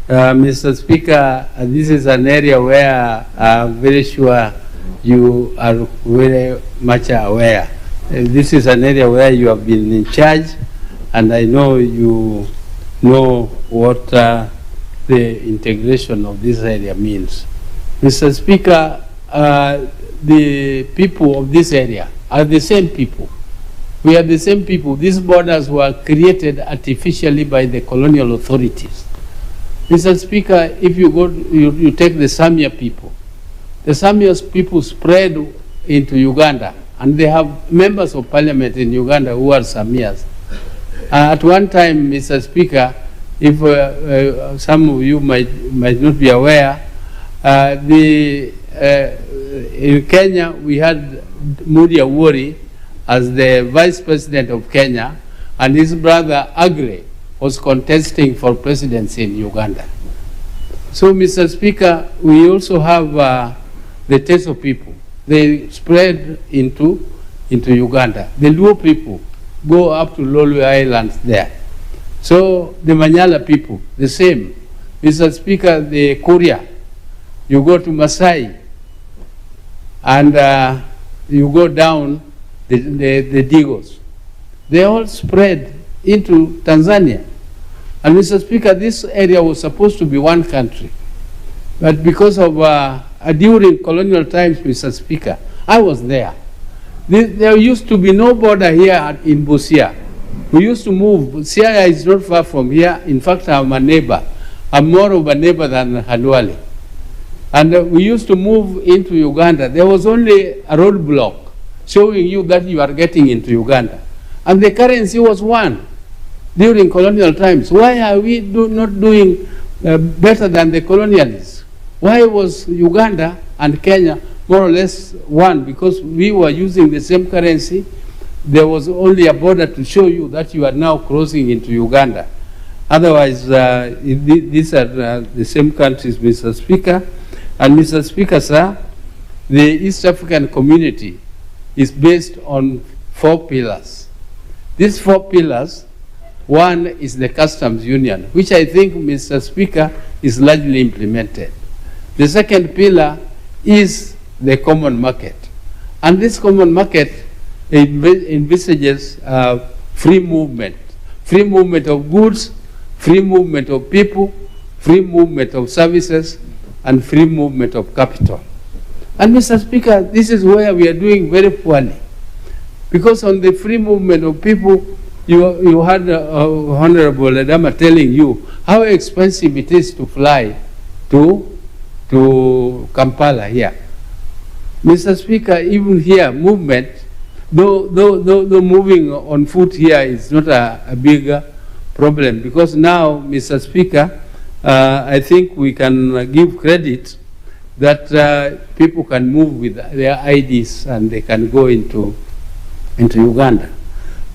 Mr. Speaker, this is an area where I'm very sure you are very much aware. This is an area where you have been in charge, and I know you know what the integration of this area means. Mr. Speaker, the people of this area are the same people. We are the same people. These borders were created artificially by the colonial authorities. Mr. Speaker, if you go, you take the Samia people. The Samia people spread into Uganda, and they have members of parliament in Uganda who are Samias. At one time, Mr. Speaker, if some of you might not be aware, in Kenya we had Mudi Awori as the Vice President of Kenya, and his brother Agre was contesting for presidency in Uganda. So, Mr. Speaker, we also have the Teso people. They spread into Uganda. The Luo people go up to Lolwe Islands there. So the Manyala people, the same. Mr. Speaker, the Kuria, you go to Masai, and you go down the Digos. They all spread into Tanzania. And Mr. Speaker, this area was supposed to be one country. But because of, during colonial times, Mr. Speaker, I was there. There used to be no border here in Busia. We used to move. Siaya is not far from here. In fact, I'm a neighbor. I'm more of a neighbor than Halwali. And we used to move into Uganda. There was only a roadblock showing you that you are getting into Uganda. And the currency was one during colonial times. Why are we not doing better than the colonialists? Why was Uganda and Kenya more or less one? Because we were using the same currency. There was only a border to show you that you are now crossing into Uganda. Otherwise, these are the same countries, Mr. Speaker. And Mr. Speaker, sir, the East African community is based on 4 pillars. These 4 pillars, one is the customs union, which I think, Mr. Speaker, is largely implemented. The second pillar is the common market. And this common market envisages free movement of goods, free movement of people, free movement of services, and free movement of capital. And Mr. Speaker, this is where we are doing very poorly. Because on the free movement of people, you had Honorable Adama telling you how expensive it is to fly to Kampala here. Mr. Speaker, even here, movement, though moving on foot here is not a big problem, because now, Mr. Speaker, I think we can give credit that people can move with their IDs and they can go into Uganda.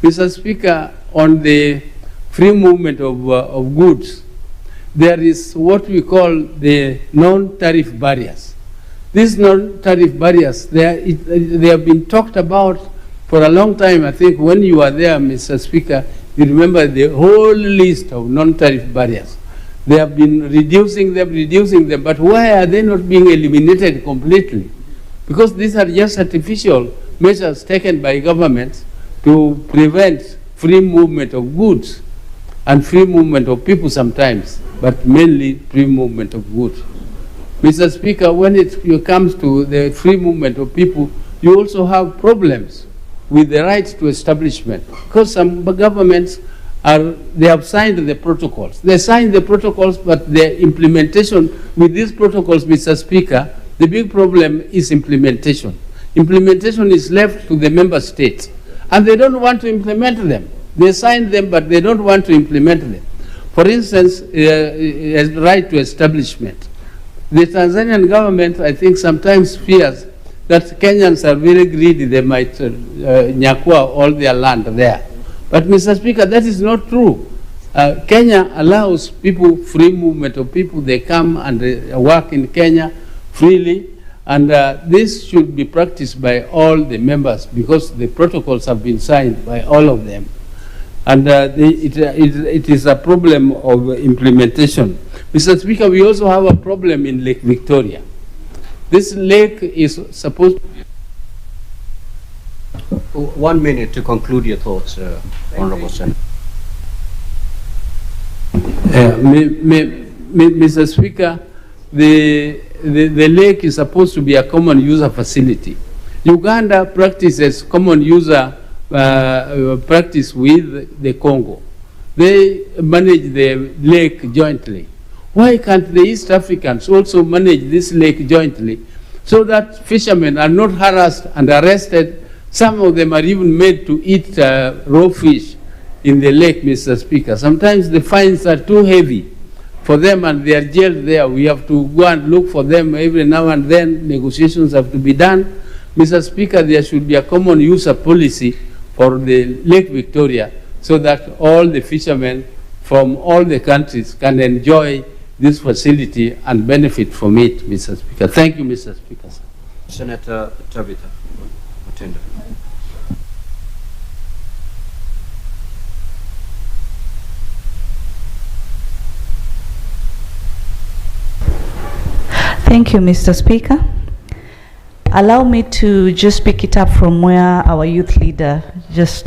Mr. Speaker, on the free movement of goods, there is what we call the non-tariff barriers. These non-tariff barriers, they have been talked about for a long time. I think when you were there, Mr. Speaker, you remember the whole list of non-tariff barriers. They have been reducing them, but why are they not being eliminated completely? Because these are just artificial measures taken by governments to prevent free movement of goods and free movement of people sometimes, but mainly free movement of goods. Mr. Speaker, when it comes to the free movement of people, you also have problems with the right to establishment, because some governments they have signed the protocols. They signed the protocols, but the implementation with these protocols, Mr. Speaker, the big problem is implementation. Implementation is left to the member states, and they don't want to implement them. They signed them, but they don't want to implement them. For instance, right to establishment. The Tanzanian government, I think, sometimes fears that Kenyans are very greedy. They might nyakua all their land there. But, Mr. Speaker, that is not true. Kenya allows people free movement of people. They come and work in Kenya freely. And this should be practiced by all the members, because the protocols have been signed by all of them. And it is a problem of implementation. Mr. Speaker, we also have a problem in Lake Victoria. This lake is supposed to be 1 minute to conclude your thoughts, Honorable Senator. Mr. Speaker, the lake is supposed to be a common user facility. Uganda practices common user practice with the Congo. They manage the lake jointly. Why can't the East Africans also manage this lake jointly so that fishermen are not harassed and arrested? Some of them are even made to eat raw fish in the lake, Mr. Speaker. Sometimes the fines are too heavy for them and they are jailed there. We have to go and look for them every now and then. Negotiations have to be done. Mr. Speaker, there should be a common user policy for the Lake Victoria so that all the fishermen from all the countries can enjoy this facility and benefit from it, Mr. Speaker. Thank you, Mr. Speaker. Senator Tabitha Mutenda. Thank you, Mr. Speaker. Allow me to just pick it up from where our youth leader just